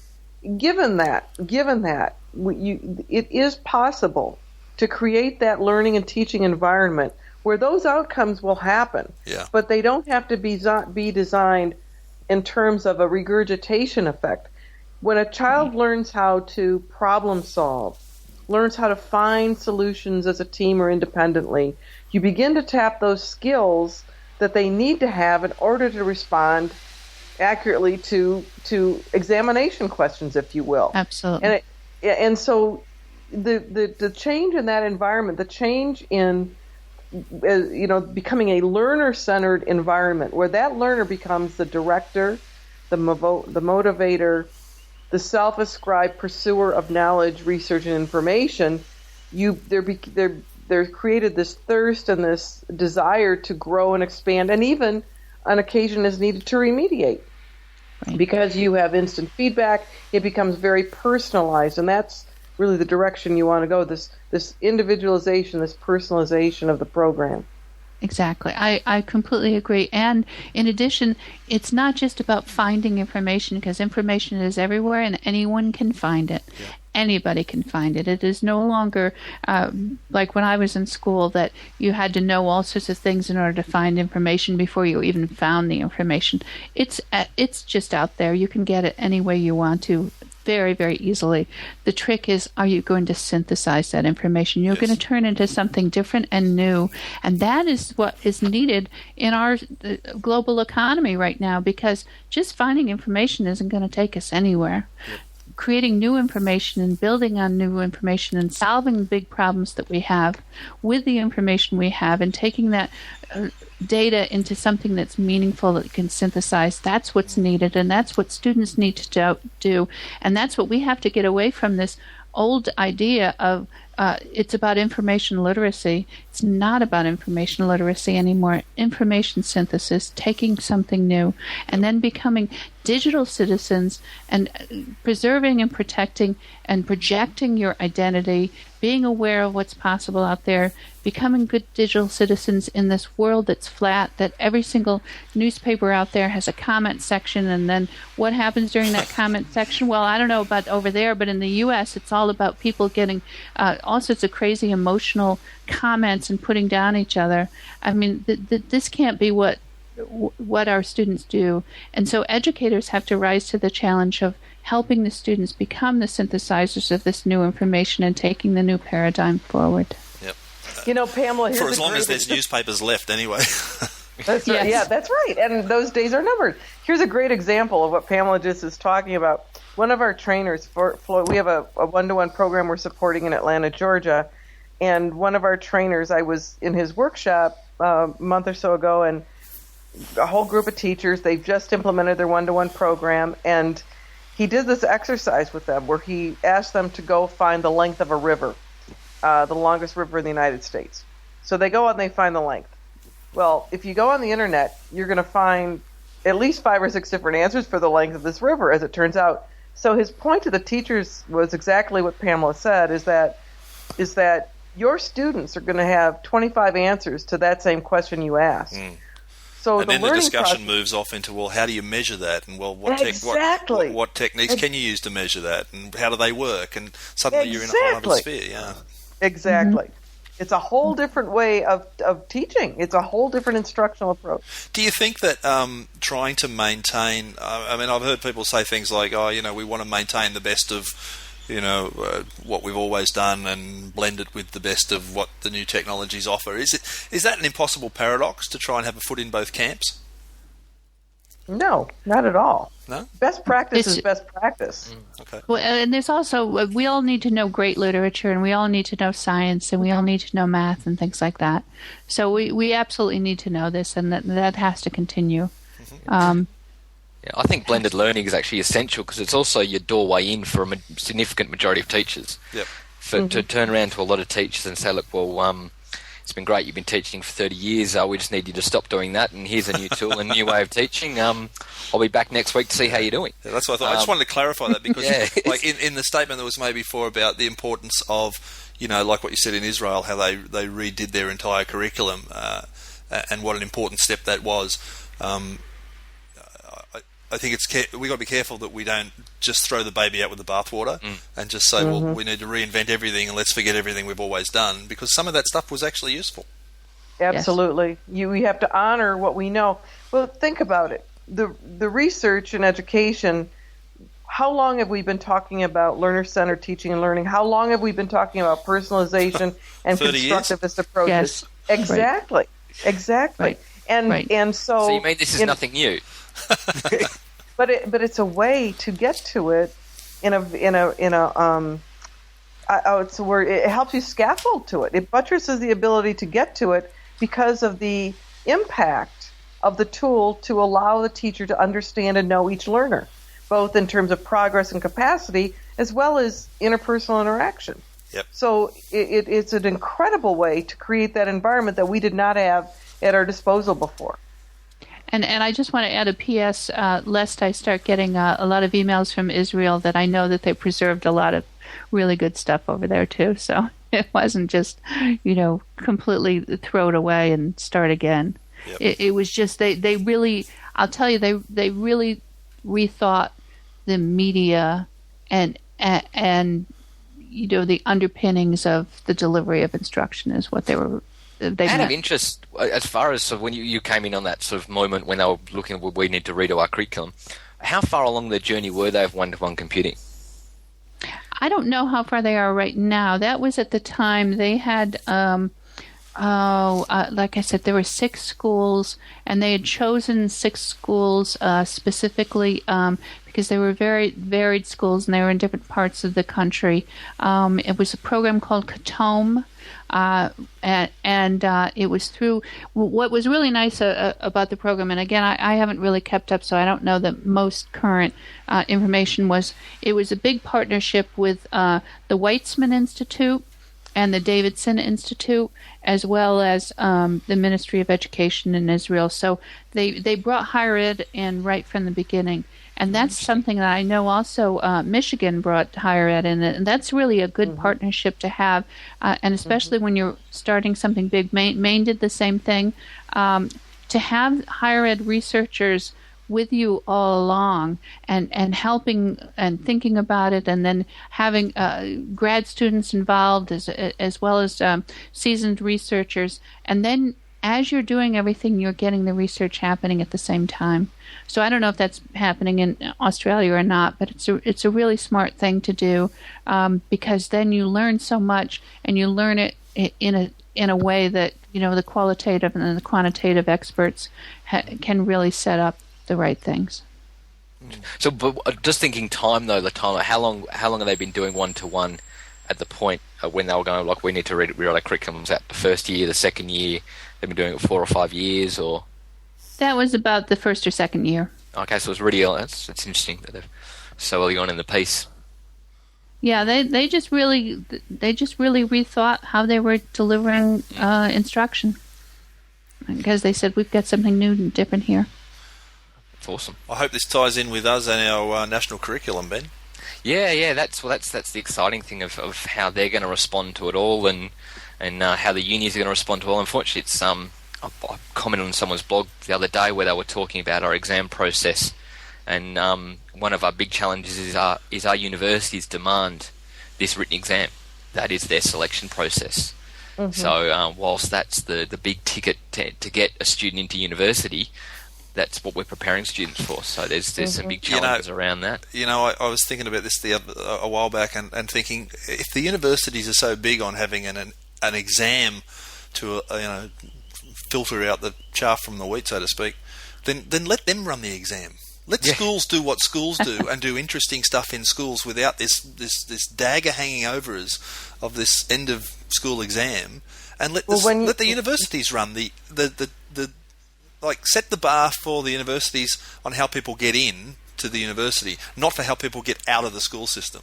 given that, it is possible to create that learning and teaching environment where those outcomes will happen. Yeah. But they don't have to be designed in terms of a regurgitation effect. When a child learns how to problem solve, learns how to find solutions as a team or independently, you begin to tap those skills that they need to have in order to respond accurately to examination questions, if you will. Absolutely. And so the change in that environment, the change in becoming a learner-centered environment where that learner becomes the director, the motivator, the self-ascribed pursuer of knowledge, research, and information. There's created this thirst and this desire to grow and expand, and even on occasion is needed to remediate. Right. Because you have instant feedback, it becomes very personalized, and that's really the direction you want to go, this individualization, this personalization of the program. Exactly. I completely agree. And in addition, it's not just about finding information, because information is everywhere and anyone can find it. Yeah. Anybody can find it. It is no longer like when I was in school that you had to know all sorts of things in order to find information before you even found the information. It's just out there. You can get it any way you want to, very, very easily. The trick is, are you going to synthesize that information? You're going to turn into something different and new. And that is what is needed in our global economy right now, because just finding information isn't going to take us anywhere. Yep. Creating new information and building on new information and solving big problems that we have with the information we have, and taking that data into something that's meaningful that you can synthesize, that's what's needed, and that's what students need to do. And that's what we have to get away from, this old idea of it's about information literacy. It's not about information literacy anymore. Information synthesis, taking something new, and then becoming digital citizens and preserving and protecting and projecting your identity, being aware of what's possible out there, becoming good digital citizens in this world that's flat, that every single newspaper out there has a comment section, and then what happens during that comment section? Well, I don't know about over there, but in the U.S., it's all about people getting all sorts of crazy emotional comments and putting down each other. I mean, this can't be what our students do. And so educators have to rise to the challenge of helping the students become the synthesizers of this new information and taking the new paradigm forward. Yep. Pamela, for as long as there's newspapers left anyway. That's right. Yes. Yeah, that's right. And those days are numbered. Here's a great example of what Pamela just is talking about. One of our trainers, we have a one-to-one program we're supporting in Atlanta, Georgia, and one of our trainers, I was in his workshop a month or so ago, and a whole group of teachers, they've just implemented their one-to-one program, and he did this exercise with them where he asked them to go find the length of a river, the longest river in the United States. So they go out and they find the length. Well, if you go on the internet, you're going to find at least 5 or 6 different answers for the length of this river, as it turns out. So his point to the teachers was exactly what Pamela said, is that your students are going to have 25 answers to that same question you asked. Mm. So and then the discussion moves off into, well, how do you measure that? And, well, what techniques can you use to measure that? And how do they work? And suddenly you're in a whole other sphere. Yeah. Exactly. Mm-hmm. It's a whole different way of teaching. It's a whole different instructional approach. Do you think that trying to maintain I've heard people say things like, we want to maintain the best of what we've always done and blend it with the best of what the new technologies offer. Is that an impossible paradox, to try and have a foot in both camps? No, not at all. No? Best practice is best practice. Okay. Well, and there's also, we all need to know great literature, and we all need to know science, and we all need to know math and things like that. So we absolutely need to know this, and that has to continue. Mm-hmm. I think blended learning is actually essential, because it's also your doorway in for a significant majority of teachers. Yep. To turn around to a lot of teachers and say, look, well, it's been great, you've been teaching for 30 years, we just need you to stop doing that, and here's a new tool, a new way of teaching. I'll be back next week to see how you're doing. Yeah, that's what I thought. I just wanted to clarify that, because like in the statement that was made before about the importance of, like what you said in Israel, how they redid their entire curriculum, and what an important step that was. I think we've got to be careful that we don't just throw the baby out with the bathwater and just say, well, we need to reinvent everything and let's forget everything we've always done, because some of that stuff was actually useful. Absolutely. Yes. We have to honor what we know. Well, think about it. The research in education, how long have we been talking about learner-centered teaching and learning? How long have we been talking about personalization and constructivist approaches? Yes. Exactly. Right. Exactly. Right. And so you mean this is nothing new? but it's a way to get to it in a it's a word. It helps you scaffold to it. It buttresses the ability to get to it because of the impact of the tool to allow the teacher to understand and know each learner, both in terms of progress and capacity, as well as interpersonal interaction. Yep. So it's an incredible way to create that environment that we did not have at our disposal before. And I just want to add a P.S. Lest I start getting a lot of emails from Israel, that I know that they preserved a lot of really good stuff over there too. So it wasn't just, completely throw it away and start again. Yep. It was just they really, I'll tell you, they really rethought the media and the underpinnings of the delivery of instruction is what they were. Out of interest, as far as when you came in on that sort of moment when they were looking at what we need to redo our curriculum, how far along the journey were they of one-to-one computing? I don't know how far they are right now. That was at the time they had, like I said, there were 6 schools, and they had chosen 6 schools specifically because they were very varied schools, and they were in different parts of the country. It was a program called Katome. And it was through what was really nice about the program, and again, I haven't really kept up, so I don't know the most current information. It was a big partnership with the Weizmann Institute and the Davidson Institute, as well as the Ministry of Education in Israel. So they brought higher ed in right from the beginning. And that's something that I know also Michigan brought higher ed in, and that's really a good partnership to have, and especially when you're starting something big. Maine did the same thing. To have higher ed researchers with you all along and helping and thinking about it, and then having grad students involved as well as seasoned researchers, and then as you're doing everything, you're getting the research happening at the same time. So I don't know if that's happening in Australia or not, but it's a really smart thing to do, because then you learn so much, and you learn it in a way that the qualitative and the quantitative experts can really set up the right things. So, but just thinking time though, how long have they been doing one-to-one at the point when they were going, like, we need to rewrite our curriculums at the first year, the second year? They've been doing it 4 or 5 years, or? That was about the first or second year. Okay, so it's really early. It's interesting that they're so early on in the piece. Yeah, they just really rethought how they were delivering instruction, because they said, we've got something new and different here. That's awesome. I hope this ties in with us and our national curriculum, Ben. Yeah, that's the exciting thing of how they're going to respond to it all, and how the unis are going to respond to it all. Unfortunately, it's I commented on someone's blog the other day where they were talking about our exam process, and one of our big challenges is our universities demand this written exam. That is their selection process. Mm-hmm. So whilst that's the big ticket to get a student into university, that's what we're preparing students for. So there's some big challenges around that. I was thinking about this a while back, and thinking, if the universities are so big on having an exam to filter out the chaff from the wheat, so to speak, then let them run the exam. Let schools do what schools do, and do interesting stuff in schools without this dagger hanging over us of this end of school exam, and let the universities run the set the bar for the universities on how people get in to the university, not for how people get out of the school system.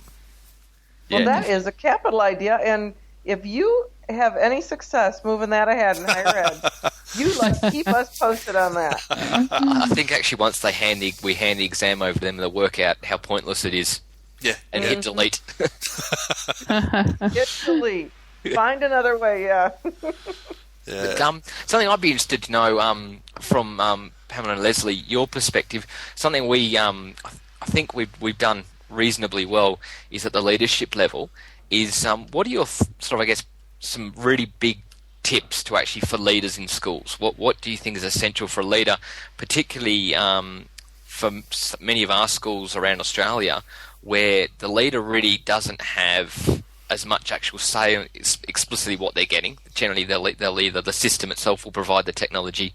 Well, that is a capital idea, and if you have any success moving that ahead in higher ed, keep us posted on that. I think actually once we hand the exam over to them, they'll work out how pointless it is. Yeah, and hit delete. Hit delete. Find another way. Yeah. Yeah. But, something I'd be interested to know from Pamela and Leslie, your perspective. Something I think we've done reasonably well is at the leadership level. Is what are your some really big tips to actually for leaders in schools? What do you think is essential for a leader, particularly for many of our schools around Australia, where the leader really doesn't have as much actual say explicitly what they're getting? Generally, they'll either the system itself will provide the technology,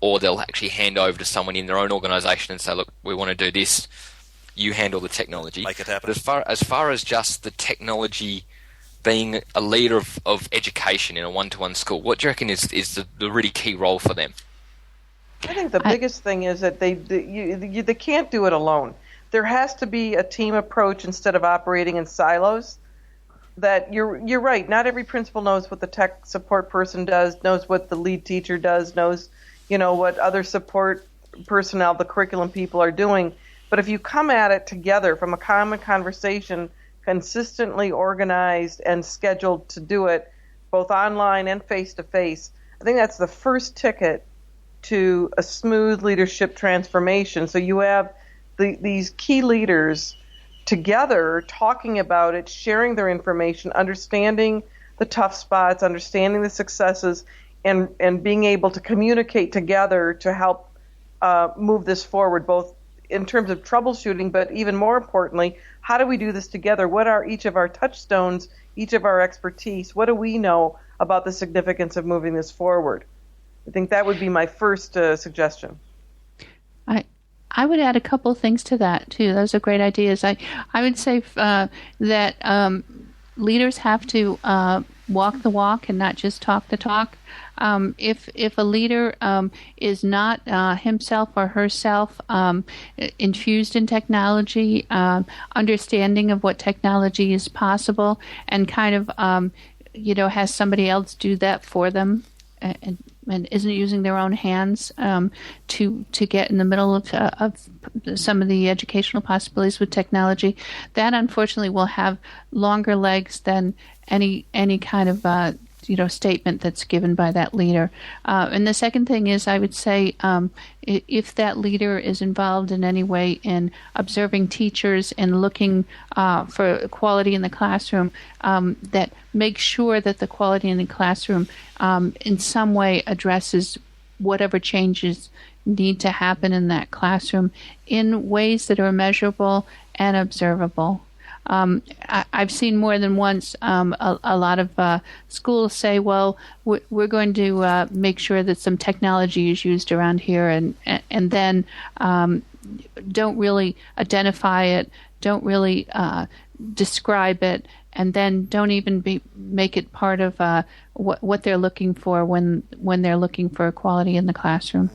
or they'll actually hand over to someone in their own organisation and say, look, we want to do this, you handle the technology. Make it happen. But as far as just the technology being a leader of education in a one-to-one school? What do you reckon is the really key role for them? I think the biggest thing is that they can't do it alone. There has to be a team approach instead of operating in silos. That you're right. Not every principal knows what the tech support person does, knows what the lead teacher does, knows what other support personnel, the curriculum people are doing. But if you come at it together from a common conversation, consistently organized and scheduled to do it, both online and face-to-face, I think that's the first ticket to a smooth leadership transformation. So you have these key leaders together talking about it, sharing their information, understanding the tough spots, understanding the successes, and being able to communicate together to help move this forward, both in terms of troubleshooting, but even more importantly, how do we do this together? What are each of our touchstones, each of our expertise? What do we know about the significance of moving this forward? I think that would be my first suggestion. I would add a couple of things to that, too. Those are great ideas. I would say that leaders have to walk the walk and not just talk the talk. If a leader is not himself or herself infused in technology, understanding of what technology is possible, and kind of has somebody else do that for them, and isn't using their own hands to get in the middle of some of the educational possibilities with technology, that unfortunately will have longer legs than any kind of statement that's given by that leader. And the second thing is, I would say, if that leader is involved in any way in observing teachers and looking for quality in the classroom, that make sure that the quality in the classroom in some way addresses whatever changes need to happen in that classroom in ways that are measurable and observable. I've seen more than once a lot of schools say, well, we're going to make sure that some technology is used around here, and then don't really identify it, don't really describe it, and then don't even make it part of what they're looking for when they're looking for equality in the classroom.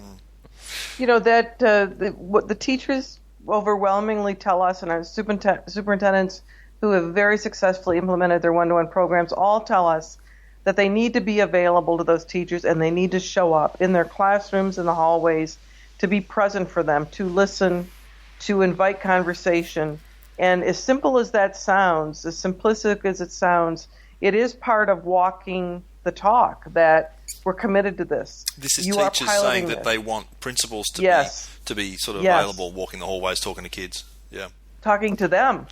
What the teachers overwhelmingly tell us, and our superintendents who have very successfully implemented their one-to-one programs all tell us that they need to be available to those teachers, and they need to show up in their classrooms, in the hallways, to be present for them, to listen, to invite conversation. And as simple as that sounds, as simplistic as it sounds, it is part of walking the talk that we're committed to this. This is teachers saying that they want principals to be sort of available, walking the hallways, talking to kids. Yeah. Talking to them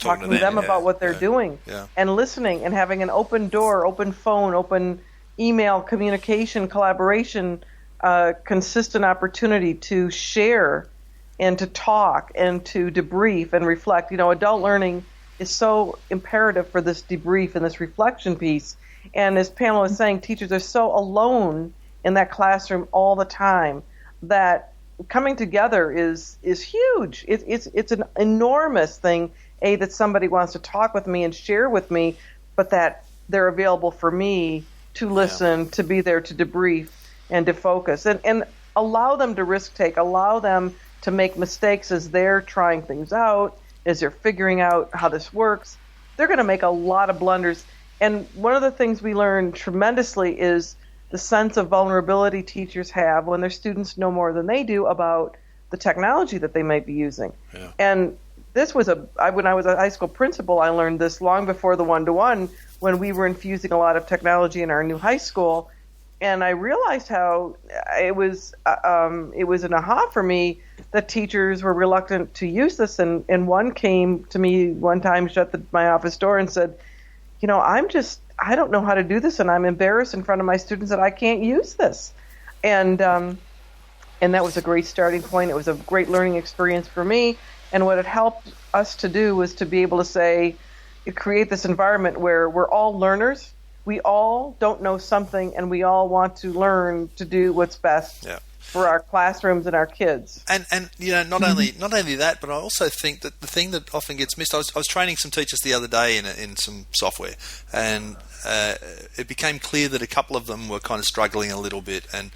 about what they're doing, and listening, and having an open door, open phone, open email, communication, collaboration, consistent opportunity to share and to talk and to debrief and reflect. Adult learning is so imperative for this debrief and this reflection piece. And as Pamela was saying, teachers are so alone in that classroom all the time that coming together is huge. It's an enormous thing, that somebody wants to talk with me and share with me, but that they're available for me to listen, to be there, to debrief, and to focus. And allow them to risk take, allow them to make mistakes as they're trying things out, as they're figuring out how this works. They're going to make a lot of blunders. And one of the things we learn tremendously is the sense of vulnerability teachers have when their students know more than they do about the technology that they might be using. Yeah. And this was when I was a high school principal, I learned this long before the one-to-one, when we were infusing a lot of technology in our new high school. And I realized how it was an aha for me that teachers were reluctant to use this. And one came to me one time, shut my office door and said, I don't know how to do this, and I'm embarrassed in front of my students that I can't use this. And that was a great starting point. It was a great learning experience for me. And what it helped us to do was to be able to say, create this environment where we're all learners. We all don't know something, and we all want to learn to do what's best for our classrooms and our kids. And not only that, but I also think that the thing that often gets missed. I was training some teachers the other day in some software, and it became clear that a couple of them were kind of struggling a little bit, and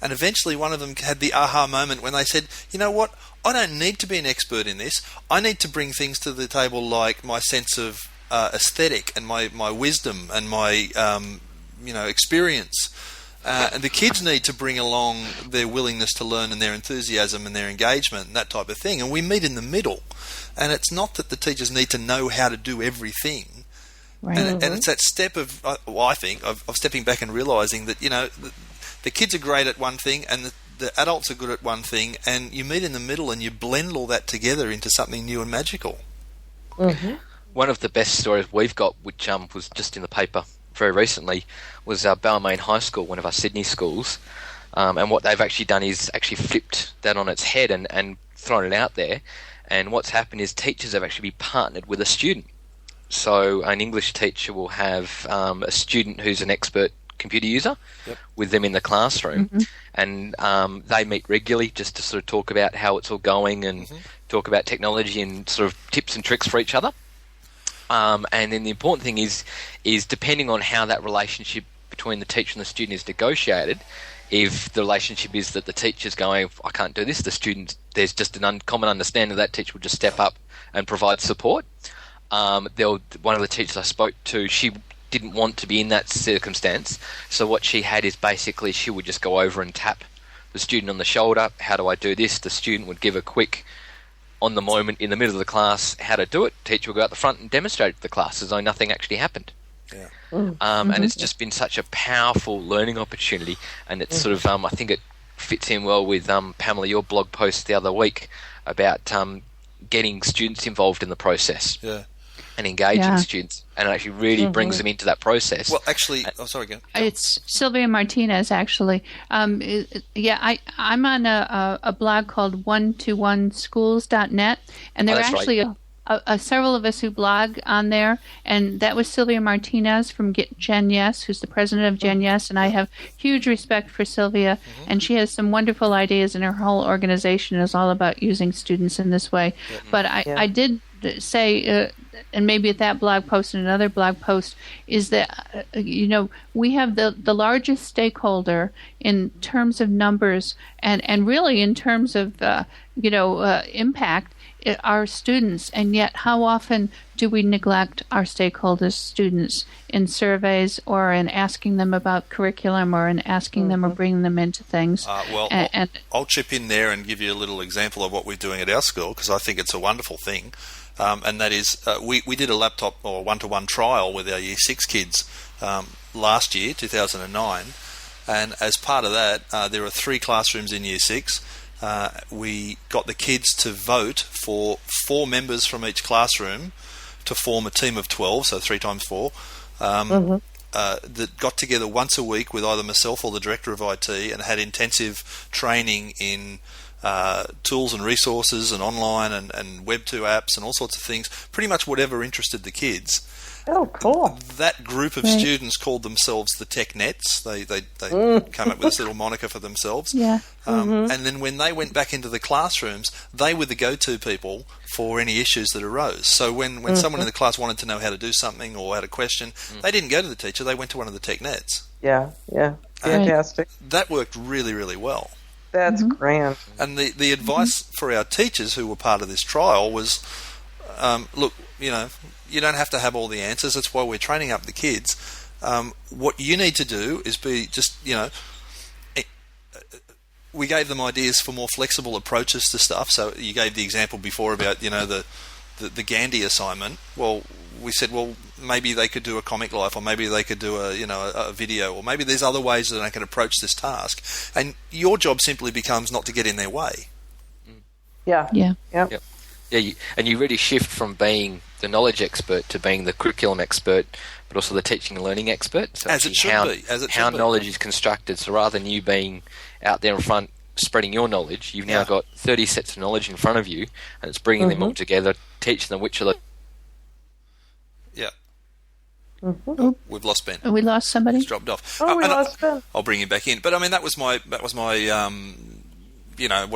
eventually one of them had the aha moment when they said, you know what, I don't need to be an expert in this. I need to bring things to the table like my sense of aesthetic and my wisdom and my experience. And the kids need to bring along their willingness to learn and their enthusiasm and their engagement and that type of thing. And we meet in the middle. And it's not that the teachers need to know how to do everything. Right. And it's that step of, I think, of stepping back and realising that, the kids are great at one thing and the adults are good at one thing, and you meet in the middle and you blend all that together into something new and magical. Mm-hmm. One of the best stories we've got, which was just in the paper very recently, was Balmain High School, one of our Sydney schools, and what they've actually done is actually flipped that on its head and thrown it out there. And what's happened is teachers have actually partnered with a student. So an English teacher will have a student who's an expert computer user with them in the classroom, and they meet regularly just to sort of talk about how it's all going and talk about technology and sort of tips and tricks for each other. And then the important thing is depending on how that relationship between the teacher and the student is negotiated, if the relationship is that the teacher's going, I can't do this, the student, there's just an uncommon understanding that teacher will just step up and provide support. One of the teachers I spoke to, she didn't want to be in that circumstance, so what she had is basically she would just go over and tap the student on the shoulder, how do I do this? The student would give a quick, on the moment, in the middle of the class, how to do it. Teacher would go out the front and demonstrate it to the class as though nothing actually happened. Yeah. And it's just been such a powerful learning opportunity, and it's sort of, I think it fits in well with, Pamela, your blog post the other week about getting students involved in the process. Yeah. And engaging students, and it actually really brings them into that process. Well, actually, sorry, go. It's Sylvia Martinez, actually. I'm on a blog called 121schools.net, and there are actually several of us who blog on there, and that was Sylvia Martinez from Gen Yes, who's the president of Gen Yes, and I have huge respect for Sylvia, and she has some wonderful ideas, and her whole organization is all about using students in this way. But I did say, and maybe at that blog post and another blog post, is that we have the largest stakeholder in terms of numbers and really in terms of impact, our students, and yet how often do we neglect our stakeholders, students, in surveys or in asking them about curriculum or in asking them or bringing them into things? I'll chip in there and give you a little example of what we're doing at our school, because I think it's a wonderful thing. And that is, we did a laptop or one-to-one trial with our Year 6 kids last year, 2009, and as part of that, there are 3 classrooms in Year 6. We got the kids to vote for 4 members from each classroom to form a team of 12, so 3 times 4, that got together once a week with either myself or the director of IT and had intensive training in tools and resources and online and Web2 apps and all sorts of things, pretty much whatever interested the kids. Oh, cool. That group of students called themselves the Tech Nets. They came up with this little moniker for themselves. Yeah. And then when they went back into the classrooms, they were the go-to people for any issues that arose. So when someone in the class wanted to know how to do something or had a question, they didn't go to the teacher, they went to one of the Tech Nets. Yeah. Fantastic. That worked really, really well. That's grand. And the advice for our teachers who were part of this trial was, look, you don't have to have all the answers. That's why we're training up the kids. What you need to do is be just, we gave them ideas for more flexible approaches to stuff. So you gave the example before about, the Gandhi assignment. Well, we said, well, maybe they could do a comic life, or maybe they could do a video, or maybe there's other ways that they can approach this task. And your job simply becomes not to get in their way. Yeah. Yeah, and you really shift from being the knowledge expert to being the curriculum expert, but also the teaching and learning expert. So as it should be. How knowledge is constructed. So rather than you being out there in front spreading your knowledge, you've now got 30 sets of knowledge in front of you, and it's bringing them all together, teaching them which are the... Mm-hmm. We've lost Ben. We lost somebody. He's dropped off. Oh, we lost Ben. I'll bring him back in. But I mean, that was my what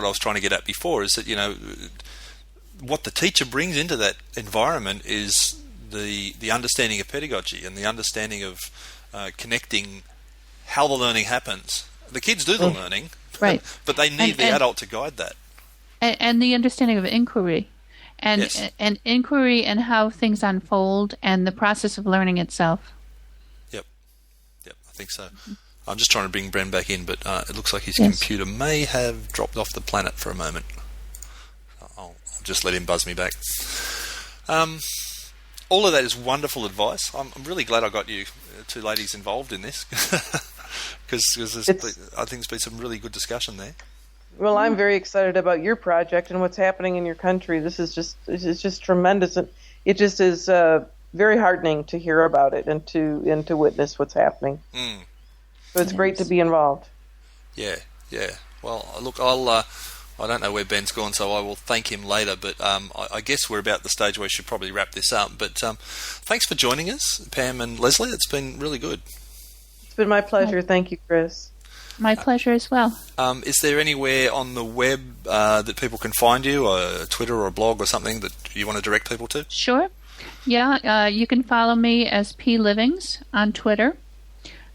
I was trying to get at before is that, what the teacher brings into that environment is the understanding of pedagogy and the understanding of connecting how the learning happens. The kids do the learning, right? But they need the adult to guide that. And the understanding of inquiry. And inquiry and how things unfold and the process of learning itself. Yep, I think so. I'm just trying to bring Ben back in, but it looks like his computer may have dropped off the planet for a moment. I'll just let him buzz me back. All of that is wonderful advice. I'm really glad I got you two ladies involved in this because I think there's been some really good discussion there. Well, I'm very excited about your project and what's happening in your country. This is just tremendous. It just is very heartening to hear about it and to witness what's happening. Mm. So it's great to be involved. Yeah. Well, look, I don't know where Ben's gone, so I will thank him later. But I guess we're about the stage where we should probably wrap this up. But thanks for joining us, Pam and Leslie. It's been really good. It's been my pleasure. Thank you, Chris. My pleasure as well. Is there anywhere on the web that people can find you, or Twitter or a blog or something that you want to direct people to? Sure. Yeah, you can follow me as P. Livings on Twitter.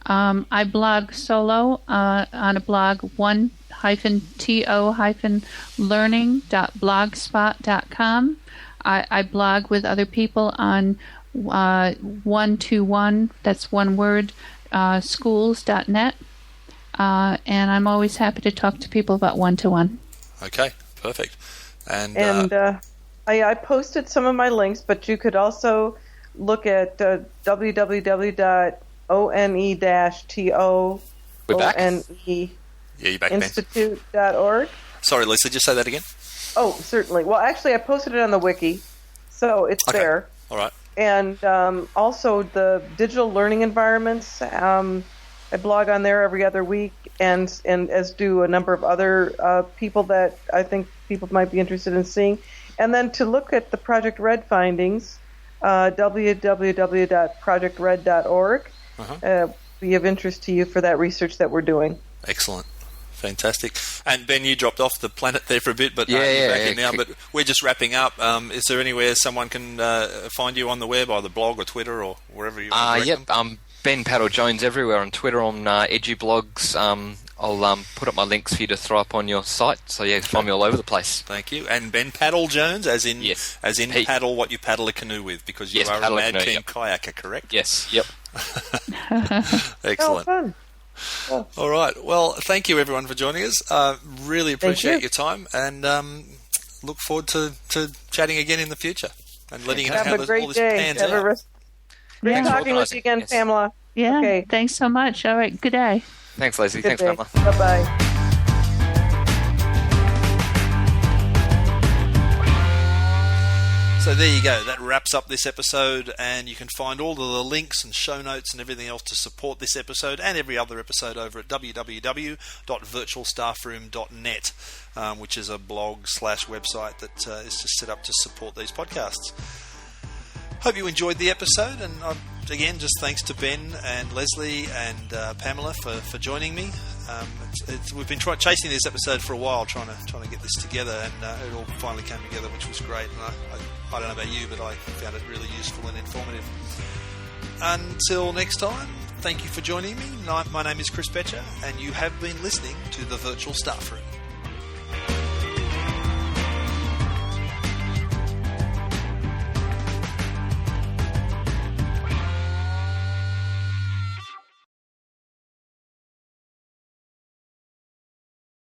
I blog solo on a blog 1-to-learning.blogspot.com. I blog with other people on 1-to-1, that's one word, schools.net. And I'm always happy to talk to people about 1-to-1. Okay, perfect. And I posted some of my links, but you could also look at www.one-to-institute.org. Sorry, Lisa, just say that again. Oh, certainly. Well, actually, I posted it on the wiki, so it's there. All right. And also the digital learning environments. I blog on there every other week, and as do a number of other people that I think people might be interested in seeing. And then to look at the Project Red findings, www.projectred.org, be of interest to you for that research that we're doing. Excellent. Fantastic. And Ben, you dropped off the planet there for a bit, but you're back in now. But we're just wrapping up. Is there anywhere someone can find you on the web, either blog or Twitter or wherever you want to direct them? Ben Paddle Jones everywhere on Twitter, on EduBlogs. I'll put up my links for you to throw up on your site. So find me all over the place. Thank you. And Ben Paddle Jones, as in paddle what you paddle a canoe with, because you are a mad keen kayaker, correct? Yes. Yep. Excellent. Fun. Oh. All right. Well, thank you everyone for joining us. Really appreciate your time, and look forward to chatting again in the future and letting you know how all this pans out. Great talking with you again, Pamela. Yeah, okay. Thanks so much. All right, good day. Thanks, Leslie. Good Thanks, day. Pamela. Bye-bye. So there you go. That wraps up this episode, and you can find all of the links and show notes and everything else to support this episode and every other episode over at www.virtualstaffroom.net, which is a blog/website that is just set up to support these podcasts. Hope you enjoyed the episode, and again, just thanks to Ben and Leslie and Pamela for joining me. We've been chasing this episode for a while, trying to get this together, and it all finally came together, which was great. And I don't know about you, but I found it really useful and informative. Until next time, thank you for joining me. My name is Chris Betcher, and you have been listening to the Virtual Staff Room.